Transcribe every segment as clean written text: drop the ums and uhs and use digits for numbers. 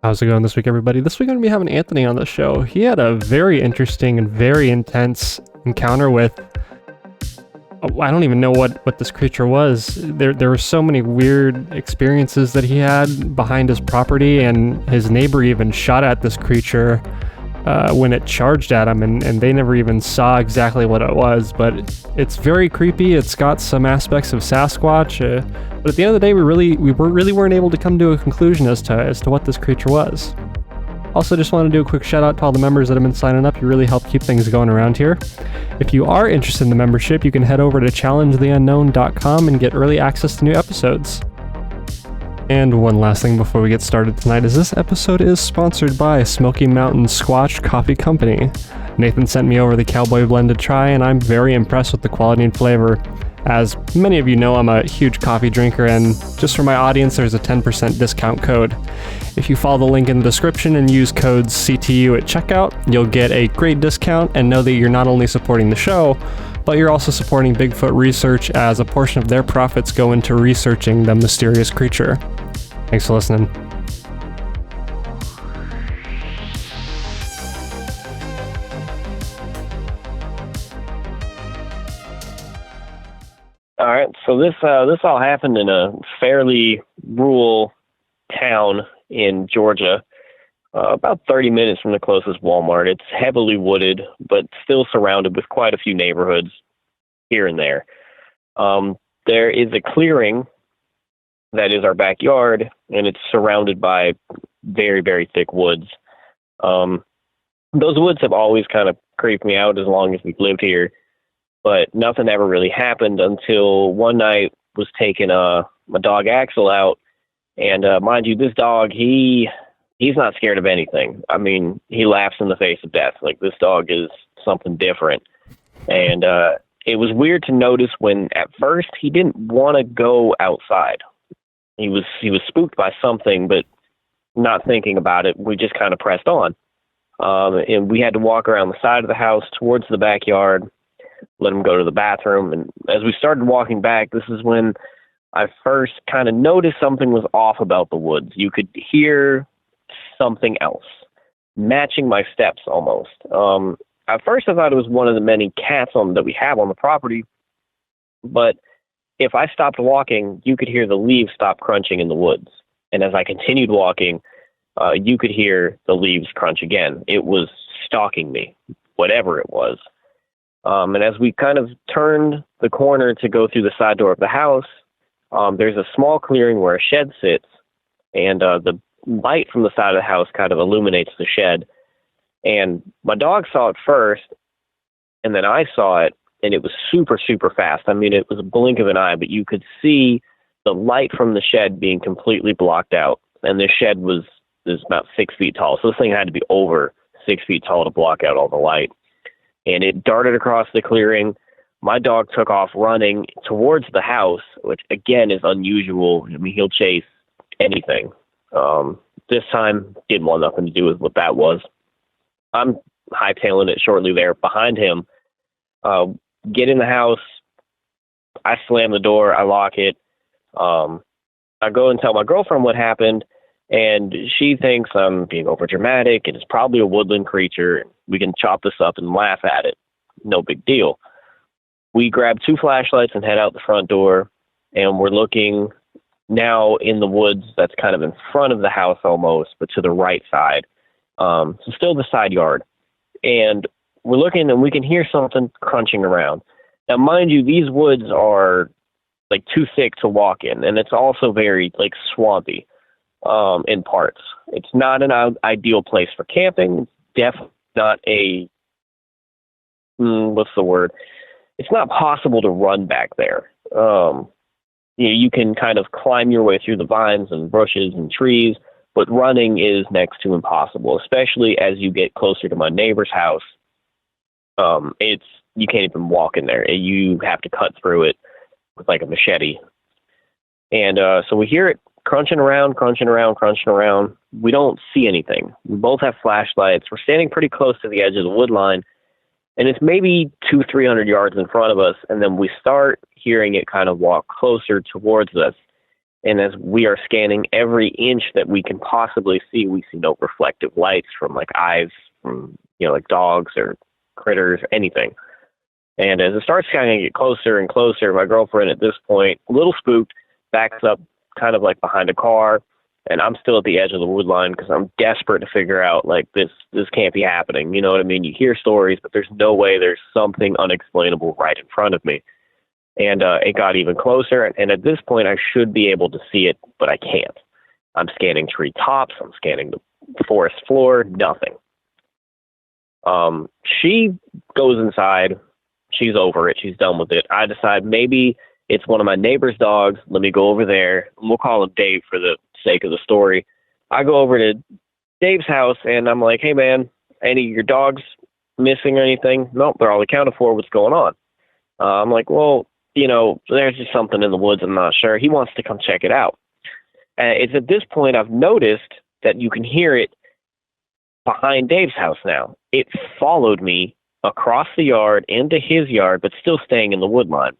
How's it going this week, everybody? This week I'm going to be having Anthony on the show. He had a very interesting and very intense encounter with, I don't even know what this creature was. There were so many weird experiences that he had behind his property, and his neighbor even shot at this creature when it charged at him, and they never even saw exactly what it was. But it's very creepy. It's got some aspects of Sasquatch, but at the end of the day, we really weren't able to come to a conclusion as to what this creature was. Also, just want to do a quick shout out to all the members that have been signing up. You really help keep things going around here. If you are interested in the membership, you can head over to challengetheunknown.com and get early access to new episodes. And one last thing before we get started tonight is this episode is sponsored by Smoky Mountain Squatch Coffee Company. Nathan sent me over the Cowboy Blend to try, and I'm very impressed with the quality and flavor. As many of you know, I'm a huge coffee drinker, and just for my audience, there's a 10% discount code. If you follow the link in the description and use code CTU at checkout, you'll get a great discount and know that you're not only supporting the show, but you're also supporting Bigfoot research, as a portion of their profits go into researching the mysterious creature. Thanks for listening. All right, so this all happened in a fairly rural town in Georgia, about 30 minutes from the closest Walmart. It's heavily wooded, but still surrounded with quite a few neighborhoods here and there. There is a clearing that is our backyard, and it's surrounded by very, very thick woods. Those woods have always kind of creeped me out as long as we've lived here, but nothing ever really happened until one night was taking my dog Axel out. And mind you, this dog, he's not scared of anything. I mean, he laughs in the face of death. Like, this dog is something different. And it was weird to notice when at first he didn't want to go outside. He was spooked by something, but not thinking about it, we just kind of pressed on. And we had to walk around the side of the house towards the backyard, let him go to the bathroom. And as we started walking back, this is when I first kind of noticed something was off about the woods. You could hear something else, matching my steps almost. At first I thought it was one of the many cats that we have on the property, but if I stopped walking, you could hear the leaves stop crunching in the woods. And as I continued walking, you could hear the leaves crunch again. It was stalking me, whatever it was. And as we kind of turned the corner to go through the side door of the house, there's a small clearing where a shed sits, and the light from the side of the house kind of illuminates the shed. And my dog saw it first, and then I saw it, and it was super, super fast. I mean, it was a blink of an eye, but you could see the light from the shed being completely blocked out. And the shed was about 6 feet tall, so this thing had to be over 6 feet tall to block out all the light. And it darted across the clearing. My dog took off running towards the house, which, again, is unusual. I mean, he'll chase anything. This time, didn't want nothing to do with what that was. I'm hightailing it shortly there behind him. Get in the house. I slam the door. I lock it. I go and tell my girlfriend what happened, and she thinks I'm being overdramatic, and it's probably a woodland creature. We can chop this up and laugh at it. No big deal. We grab 2 flashlights and head out the front door, and we're looking now in the woods that's kind of in front of the house almost, but to the right side. So still the side yard. And we're looking, and we can hear something crunching around. Now, mind you, these woods are like too thick to walk in, and it's also very like swampy in parts. It's not an ideal place for camping. It's definitely not a what's the word? It's not possible to run back there. You can kind of climb your way through the vines and bushes and trees, but running is next to impossible, especially as you get closer to my neighbor's house. You can't even walk in there. You have to cut through it with like a machete. And so we hear it crunching around. We don't see anything. We both have flashlights. We're standing pretty close to the edge of the wood line, and it's maybe 200-300 yards in front of us, and then we start hearing it kind of walk closer towards us. And as we are scanning every inch that we can possibly see, we see no reflective lights from like eyes from, like dogs or critters, anything. And as it starts kind of get closer and closer, my girlfriend at this point, a little spooked, backs up kind of like behind a car. And I'm still at the edge of the wood line because I'm desperate to figure out, like, this can't be happening. You know what I mean? You hear stories, but there's no way there's something unexplainable right in front of me. And it got even closer. And at this point, I should be able to see it, but I can't. I'm scanning tree tops. I'm scanning the forest floor. Nothing. She goes inside. She's over it. She's done with it. I decide maybe it's one of my neighbor's dogs. Let me go over there. We'll call him Dave for the sake of the story. I go over to Dave's house, and I'm like, hey, man, any of your dogs missing or anything? Nope, they're all accounted for. What's going on? I'm like, well, there's just something in the woods. I'm not sure. He wants to come check it out. It's at this point I've noticed that you can hear it behind Dave's house now. It followed me across the yard into his yard, but still staying in the wood line.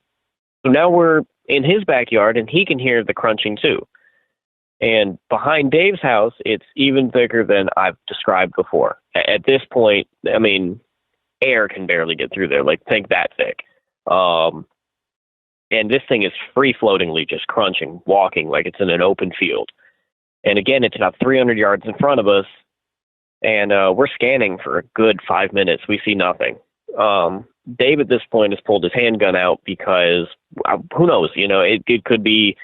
So now we're in his backyard, and he can hear the crunching too. And behind Dave's house, it's even thicker than I've described before. At this point, I mean, air can barely get through there. Like, think that thick. And this thing is free-floatingly just crunching, walking like it's in an open field. And again, it's about 300 yards in front of us, and we're scanning for a good 5 minutes. We see nothing. Dave at this point has pulled his handgun out because, who knows, it could be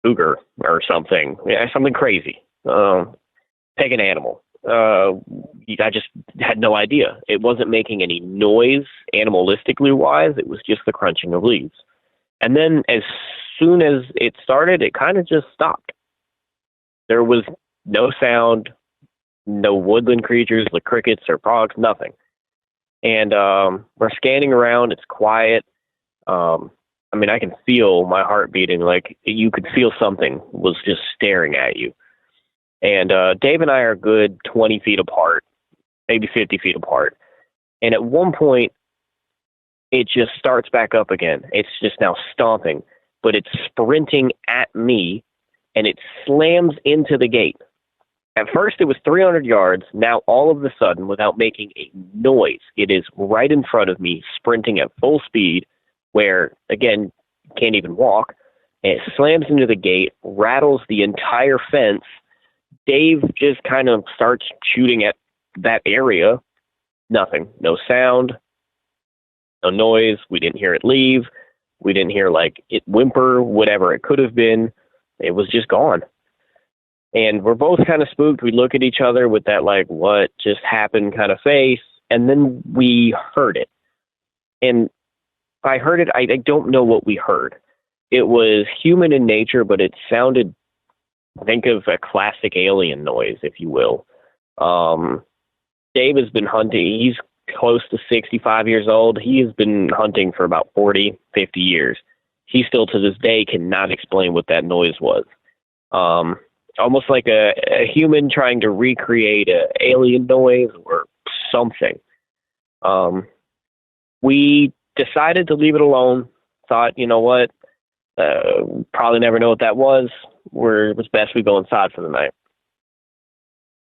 cougar or something, something crazy. Take an animal. I just had no idea. It wasn't making any noise animalistically wise. It was just the crunching of leaves. And then as soon as it started, it kind of just stopped. There was no sound, no woodland creatures like crickets or frogs, nothing. And we're scanning around. It's quiet. I mean, I can feel my heart beating. Like, you could feel something was just staring at you. And Dave and I are good 20 feet apart, maybe 50 feet apart. And at one point, it just starts back up again. It's just now stomping, but it's sprinting at me, and it slams into the gate. At first, it was 300 yards. Now, all of a sudden, without making a noise, it is right in front of me, sprinting at full speed, where, again, can't even walk. And it slams into the gate, rattles the entire fence. Dave just kind of starts shooting at that area. Nothing. No sound. No noise. We didn't hear it leave. We didn't hear, like, it whimper, whatever it could have been. It was just gone. And we're both kind of spooked. We look at each other with that, like, what just happened kind of face. And then we heard it. And I heard it. I don't know what we heard. It was human in nature, but it sounded, think of a classic alien noise, if you will. Dave has been hunting. He's close to 65 years old. He has been hunting for about 40, 50 years. He still to this day cannot explain what that noise was. Almost like a human trying to recreate an alien noise or something. We decided to leave it alone. Thought, you know what? Probably never know what that was. It was best we go inside for the night.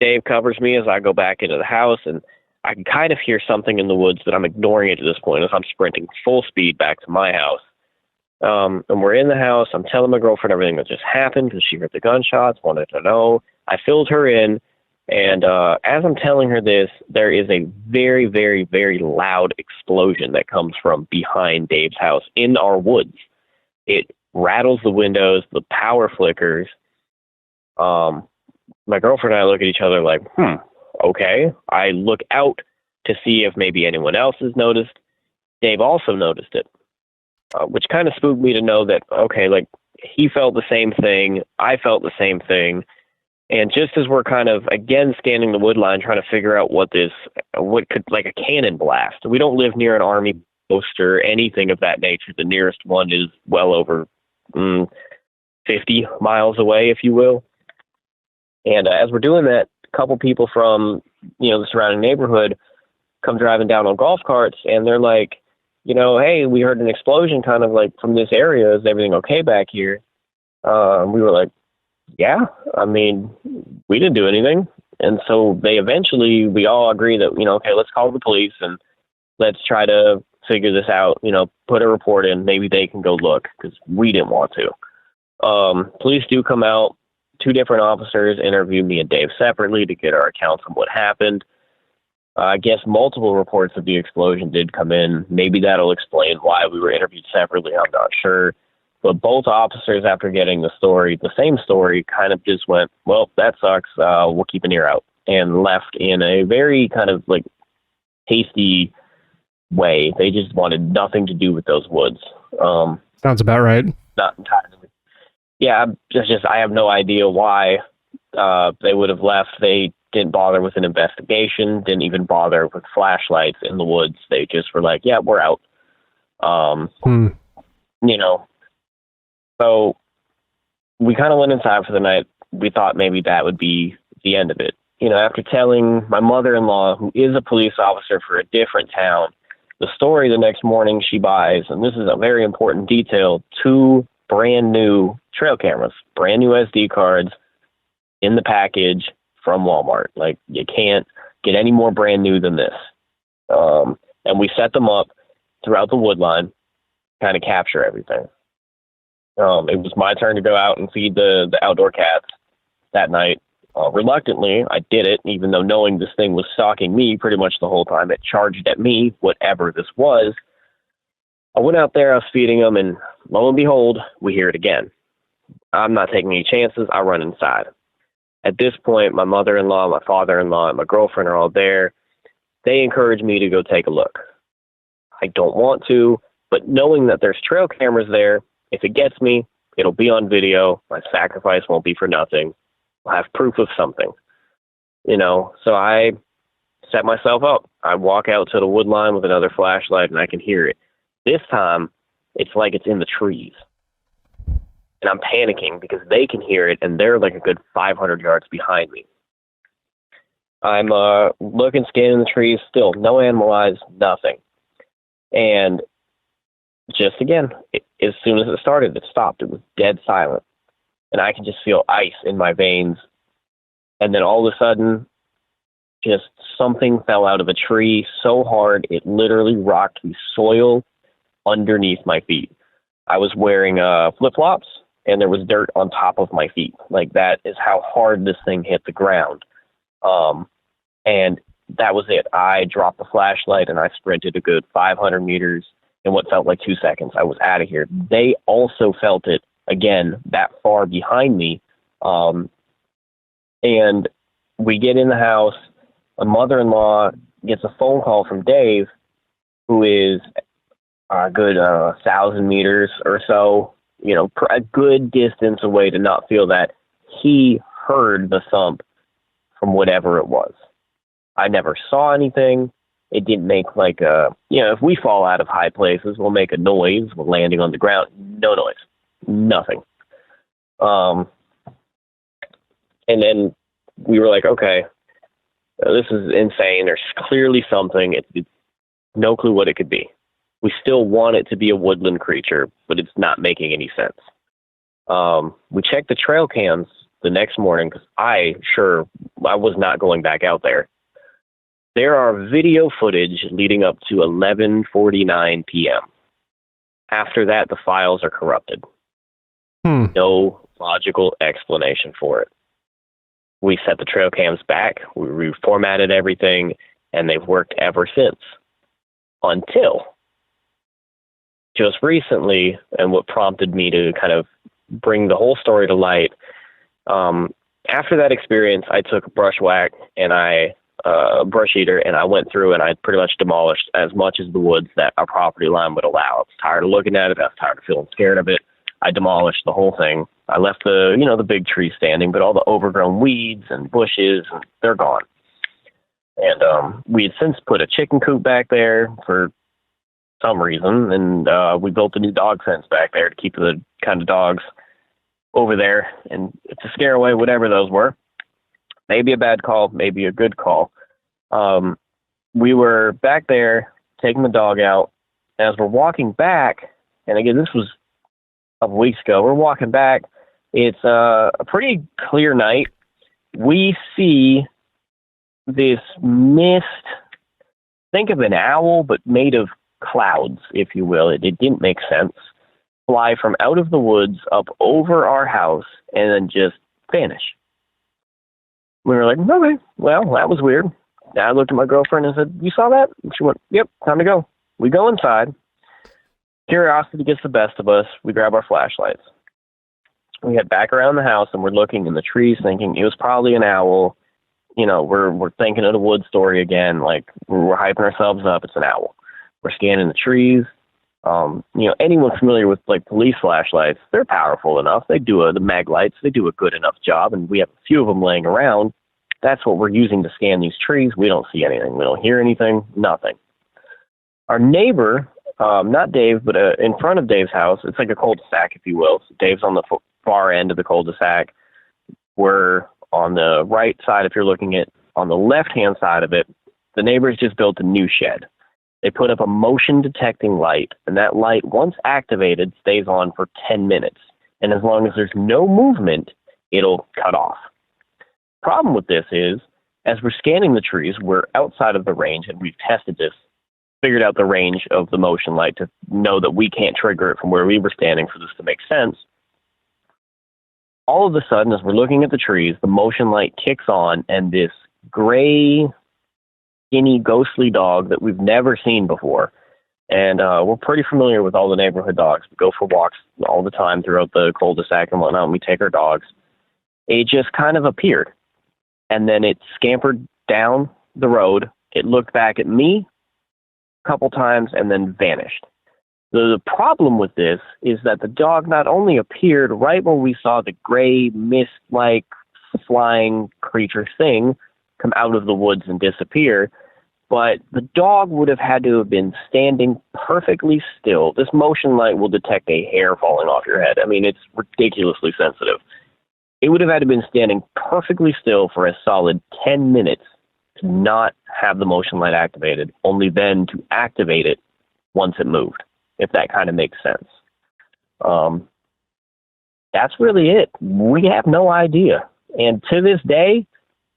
Dave covers me as I go back into the house, and I can kind of hear something in the woods that I'm ignoring it at this point as I'm sprinting full speed back to my house. And we're in the house. I'm telling my girlfriend everything that just happened because she heard the gunshots, wanted to know. I filled her in, and as I'm telling her this, there is a very, very, very loud explosion that comes from behind Dave's house in our woods. It rattles the windows, the power flickers. My girlfriend and I look at each other like, okay. I look out to see if maybe anyone else has noticed. Dave also noticed it, which kind of spooked me to know that, okay, like, he felt the same thing. I felt the same thing. And just as we're kind of, again, scanning the wood line, trying to figure out what could, like a cannon blast. We don't live near an army post or anything of that nature. The nearest one is well over 50 miles away, if you will. And as we're doing that, a couple people from, the surrounding neighborhood come driving down on golf carts, and they're like, hey, we heard an explosion kind of like from this area. Is everything okay back here? We were like, yeah, I mean, we didn't do anything. And so we all agree that, okay, let's call the police and let's try to figure this out, put a report in. Maybe they can go look because we didn't want to. Police do come out. Two different officers interviewed me and Dave separately to get our accounts on what happened. I guess multiple reports of the explosion did come in. Maybe that'll explain why we were interviewed separately. I'm not sure. But both officers, after getting the same story, kind of just went, well, that sucks. We'll keep an ear out, and left in a very kind of like hasty way. They just wanted nothing to do with those woods. Sounds about right. Not entirely. Yeah, I have no idea why they would have left. They didn't bother with an investigation, didn't even bother with flashlights in the woods. They just were like, yeah, we're out. So we kind of went inside for the night. We thought maybe that would be the end of it. After telling my mother-in-law, who is a police officer for a different town, the story the next morning she buys, and this is a very important detail, 2 brand new trail cameras, brand new SD cards in the package from Walmart. Like, you can't get any more brand new than this. And we set them up throughout the wood line, kind of capture everything. It was my turn to go out and feed the outdoor cats that night. Reluctantly, I did it, even though knowing this thing was stalking me pretty much the whole time. It charged at me, whatever this was. I went out there, I was feeding them, and lo and behold, we hear it again. I'm not taking any chances. I run inside. At this point, my mother-in-law, my father-in-law, and my girlfriend are all there. They encourage me to go take a look. I don't want to, but knowing that there's trail cameras there, if it gets me, it'll be on video. My sacrifice won't be for nothing. I'll have proof of something. So I set myself up. I walk out to the wood line with another flashlight, and I can hear it. This time, it's like it's in the trees. And I'm panicking because they can hear it, and they're like a good 500 yards behind me. I'm looking, scanning the trees, still no animal eyes, nothing. And just again, as soon as it started, it stopped. It was dead silent. And I can just feel ice in my veins. And then all of a sudden, just something fell out of a tree so hard, it literally rocked the soil underneath my feet. I was wearing flip-flops, and there was dirt on top of my feet. Like, that is how hard this thing hit the ground. And that was it. I dropped the flashlight, and I sprinted a good 500 meters in what felt like 2 seconds. I was out of here. They also felt it, again, that far behind me. And we get in the house. My mother-in-law gets a phone call from Dave, who is a good 1,000 meters or so, a good distance away to not feel that. He heard the thump from whatever it was. I never saw anything. It didn't make like if we fall out of high places, we'll make a noise. We're landing on the ground. No noise. Nothing. And then we were like, okay, this is insane. There's clearly something. It's no clue what it could be. We still want it to be a woodland creature, but it's not making any sense. We checked the trail cams the next morning because I was not going back out there. There are video footage leading up to 11:49 p.m. After that, the files are corrupted. No logical explanation for it. We set the trail cams back, we reformatted everything, and they've worked ever since. Until just recently, and what prompted me to kind of bring the whole story to light, after that experience, I took a brush whack and brush eater, and I went through and I pretty much demolished as much as the woods that our property line would allow. I was tired of looking at it. I was tired of feeling scared of it. I demolished the whole thing. I left the big tree standing, but all the overgrown weeds and bushes, they're gone. And we had since put a chicken coop back there for some reason, and we built a new dog fence back there to keep the kind of dogs over there and to scare away whatever those were. Maybe a bad call, maybe a good call. We were back there taking the dog out. As we're walking back, and again, this was a couple weeks ago, we're walking back. It's a pretty clear night. We see this mist. Think of an owl, but made of clouds, if you will. It didn't make sense. Fly from out of the woods up over our house and then just vanish. We were like, okay, well, that was weird. I looked at my girlfriend and said, you saw that? And she went, yep, time to go. We go inside. Curiosity gets the best of us. We grab our flashlights. We head back around the house and we're looking in the trees thinking it was probably an owl. You know, we're thinking of the wood story again. Like, we're hyping ourselves up. It's an owl. We're scanning the trees. You know, anyone familiar with like police flashlights, they're powerful enough. They do the mag lights. They do a good enough job. And we have a few of them laying around. That's what we're using to scan these trees. We don't see anything. We don't hear anything. Nothing. Our neighbor, not Dave, but in front of Dave's house, it's like a cul-de-sac, if you will. So Dave's on the far end of the cul-de-sac. We're on the right side, if you're looking at on the left-hand side of it. The neighbors just built a new shed. They put up a motion detecting light, and that light, once activated, stays on for 10 minutes. And as long as there's no movement, it'll cut off. Problem with this is, as we're scanning the trees, we're outside of the range, and we've tested this, figured out the range of the motion light to know that we can't trigger it from where we were standing for this to make sense. All of a sudden, as we're looking at the trees, the motion light kicks on, and this gray, skinny, ghostly dog that we've never seen before. And we're pretty familiar with all the neighborhood dogs. We go for walks all the time throughout the cul-de-sac and whatnot, and we take our dogs. It just kind of appeared. And then it scampered down the road. It looked back at me a couple times and then vanished. The problem with this is that the dog not only appeared right when we saw the gray, mist-like, flying creature thing come out of the woods and disappear, but the dog would have had to have been standing perfectly still. This motion light will detect a hair falling off your head. I mean, it's ridiculously sensitive. It would have had to have been standing perfectly still for a solid 10 minutes to not have the motion light activated, only then to activate it once it moved, if that kind of makes sense. That's really it. We have no idea. And to this day,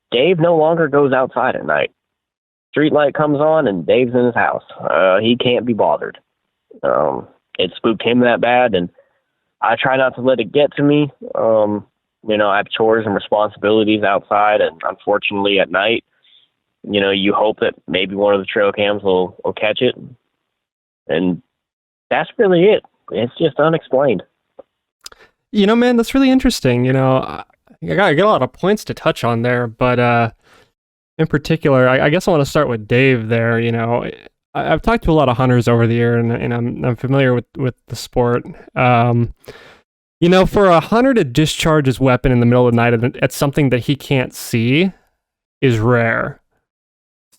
Dave no longer goes outside at night. Street light comes on and Dave's in his house. He can't be bothered. It spooked him that bad, and I try not to let it get to me. You know, I have chores and responsibilities outside, and unfortunately at night, you know, you hope that maybe one of the trail cams will catch it. And that's really it. It's just unexplained. You know, man, that's really interesting. You know, I got a lot of points to touch on there, but in particular, I guess I want to start with Dave there. You know, I've talked to a lot of hunters over the year, and I'm familiar with the sport. You know, for a hunter to discharge his weapon in the middle of the night at something that he can't see is rare.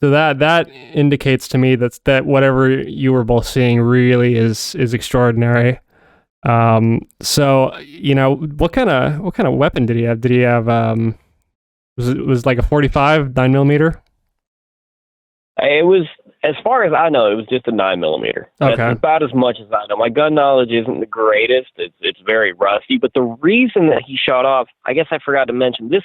So that indicates to me that whatever you were both seeing really is extraordinary. So you know, what kind of weapon did he have? Did he have was it like a 45 9mm? It was, as far as I know, it was just a 9mm. Okay. That's about as much as I know. My gun knowledge isn't the greatest. It's very rusty. But the reason that he shot off, I guess I forgot to mention this.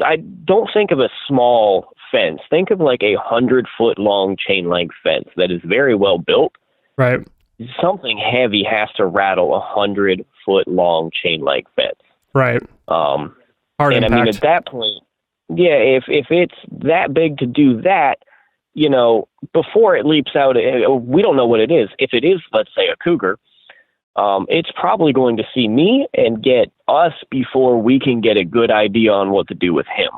I don't think of a small fence. Think of like a 100-foot long chain link fence that is very well built. Right. Something heavy has to rattle a 100-foot long chain link fence. Right. Hard impact. I mean, at that point, yeah, if it's that big to do that, you know, before it leaps out, we don't know what it is. If it is, let's say, a cougar, it's probably going to see me and get us before we can get a good idea on what to do with him.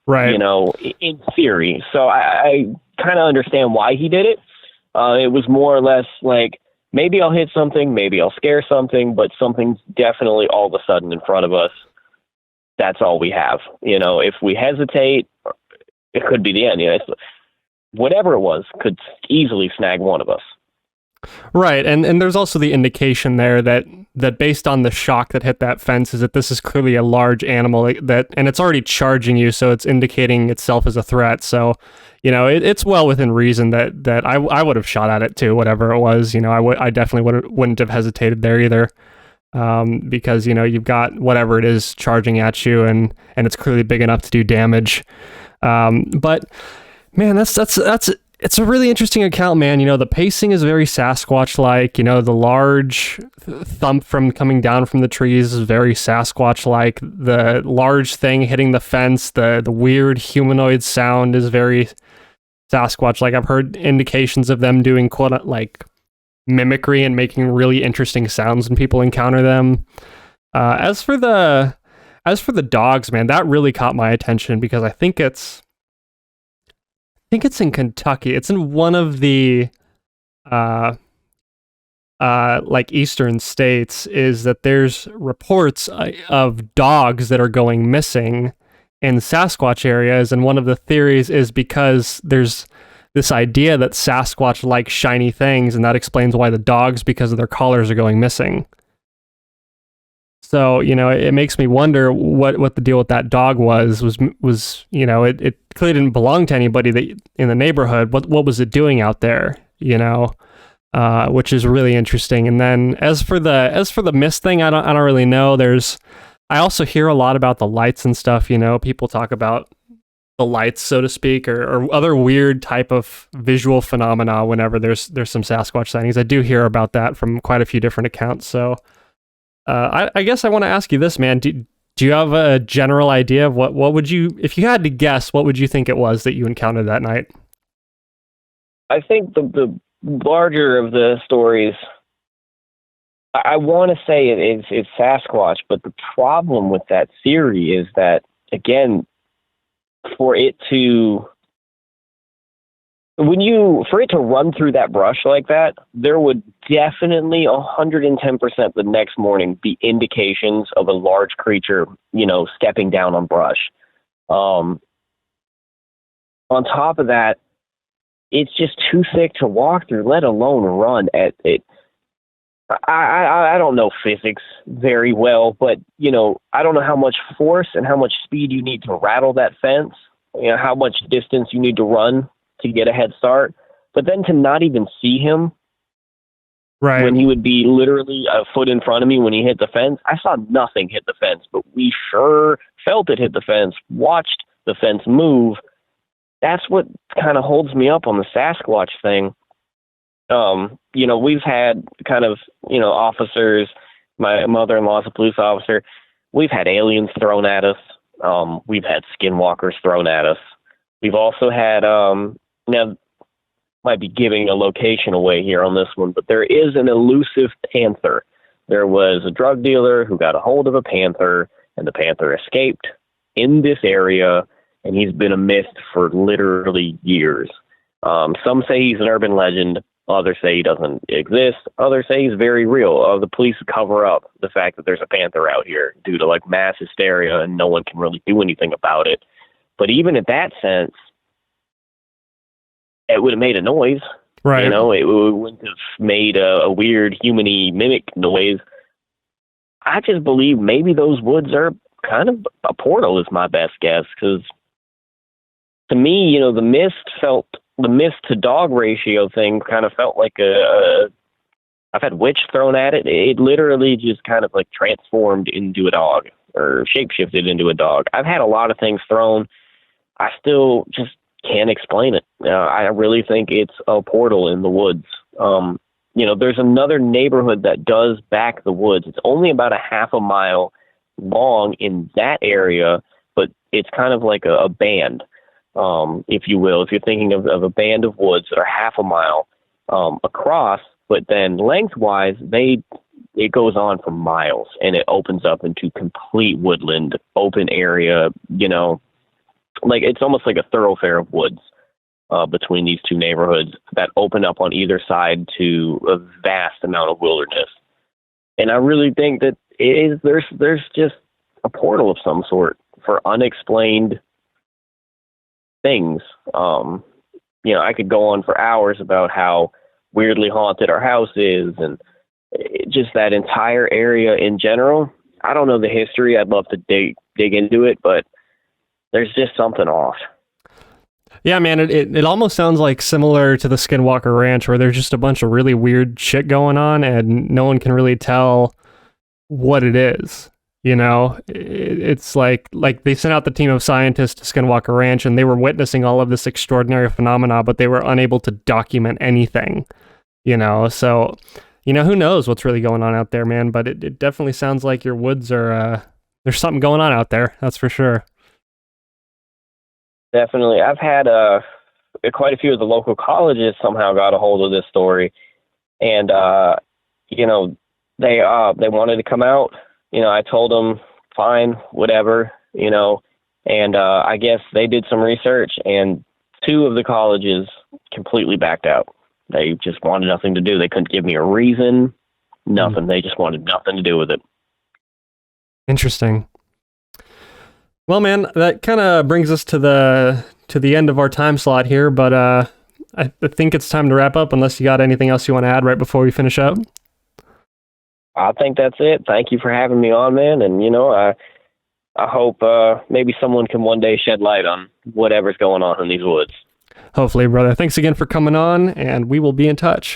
Right. You know, in theory. So I kind of understand why he did it. It was more or less like, maybe I'll hit something, maybe I'll scare something, but something's definitely all of a sudden in front of us. That's all we have. You know, if we hesitate, it could be the end. You know, whatever it was could easily snag one of us. Right, and there's also the indication there that based on the shock that hit that fence is that this is clearly a large animal and it's already charging you, so it's indicating itself as a threat. So, you know, it's well within reason that I would have shot at it too, whatever it was. You know, I definitely wouldn't have hesitated there either. because, you've got whatever it is charging at you, and it's clearly big enough to do damage. But man, that's it's a really interesting account, man. The pacing is very Sasquatch-like. The large thump from coming down from the trees is very Sasquatch-like. The large thing hitting the fence, the weird humanoid sound is very Sasquatch-like. I've heard indications of them doing mimicry and making really interesting sounds when people encounter them. As for the dogs, man, that really caught my attention because I think it's in Kentucky. It's in one of the eastern states. Is that there's reports of dogs that are going missing in Sasquatch areas, and one of the theories is because there's this idea that Sasquatch like shiny things, and that explains why the dogs, because of their collars, are going missing. So, it makes me wonder what the deal with that dog was, it clearly didn't belong to anybody in the neighborhood. What was it doing out there, which is really interesting. And then as for the mist thing, I don't really know. I also hear a lot about the lights and stuff, people talk about the lights, so to speak, or other weird type of visual phenomena whenever there's some Sasquatch sightings. I do hear about that from quite a few different accounts. So I guess I want to ask you this, man. Do you have a general idea of what would you, if you had to guess, what would you think it was that you encountered that night? I think the larger of the stories, I want to say it's Sasquatch, but the problem with that theory is that, again, for it to run through that brush like that, there would definitely 110% the next morning be indications of a large creature, stepping down on brush. On top of that, it's just too thick to walk through, let alone run at it. I don't know physics very well, but, I don't know how much force and how much speed you need to rattle that fence, how much distance you need to run to get a head start. But then to not even see him, right, when he would be literally a foot in front of me when he hit the fence. I saw nothing hit the fence, but we sure felt it hit the fence, watched the fence move. That's what kind of holds me up on the Sasquatch thing. We've had kind of, officers, my mother-in-law's a police officer. We've had aliens thrown at us. We've had skinwalkers thrown at us. We've also had, now might be giving a location away here on this one, but there is an elusive panther. There was a drug dealer who got a hold of a panther, and the panther escaped in this area, and he's been a myth for literally years. Some say he's an urban legend. Others say he doesn't exist. Others say he's very real. The police cover up the fact that there's a panther out here due to mass hysteria, and no one can really do anything about it. But even in that sense, it would have made a noise. Right. It wouldn't have made a weird human-y mimic noise. I just believe maybe those woods are kind of a portal is my best guess, because to me, the mist to dog ratio thing kind of felt like I've had witch thrown at it. It literally just kind of transformed into a dog or shapeshifted into a dog. I've had a lot of things thrown. I still just can't explain it. I really think it's a portal in the woods. There's another neighborhood that does back the woods. It's only about a half a mile long in that area, but it's kind of like a band. If you will, if you're thinking of a band of woods that are half a mile across, but then lengthwise, it goes on for miles, and it opens up into complete woodland, open area, it's almost like a thoroughfare of woods between these two neighborhoods that open up on either side to a vast amount of wilderness. And I really think that there's just a portal of some sort for unexplained things. I could go on for hours about how weirdly haunted our house is, and just that entire area in general. I don't know the history. I'd love to dig into it, but there's just something off. Yeah, man, it almost sounds like similar to the Skinwalker Ranch, where there's just a bunch of really weird shit going on, and no one can really tell what it is. It's like they sent out the team of scientists to skinwalk a ranch, and they were witnessing all of this extraordinary phenomena, but they were unable to document anything. So who knows what's really going on out there, man? But it definitely sounds like your woods are there's something going on out there. That's for sure. Definitely. I've had quite a few of the local colleges somehow got a hold of this story, and they wanted to come out. I told them fine, whatever, and I guess they did some research, and two of the colleges completely backed out. They just wanted nothing to do. They couldn't give me a reason, nothing. They just wanted nothing to do with it. Interesting. Well, man, that kind of brings us to the end of our time slot here, but I think it's time to wrap up unless you got anything else you want to add right before we finish up. I think that's it. Thank you for having me on, man. And, I hope maybe someone can one day shed light on whatever's going on in these woods. Hopefully, brother. Thanks again for coming on, and we will be in touch.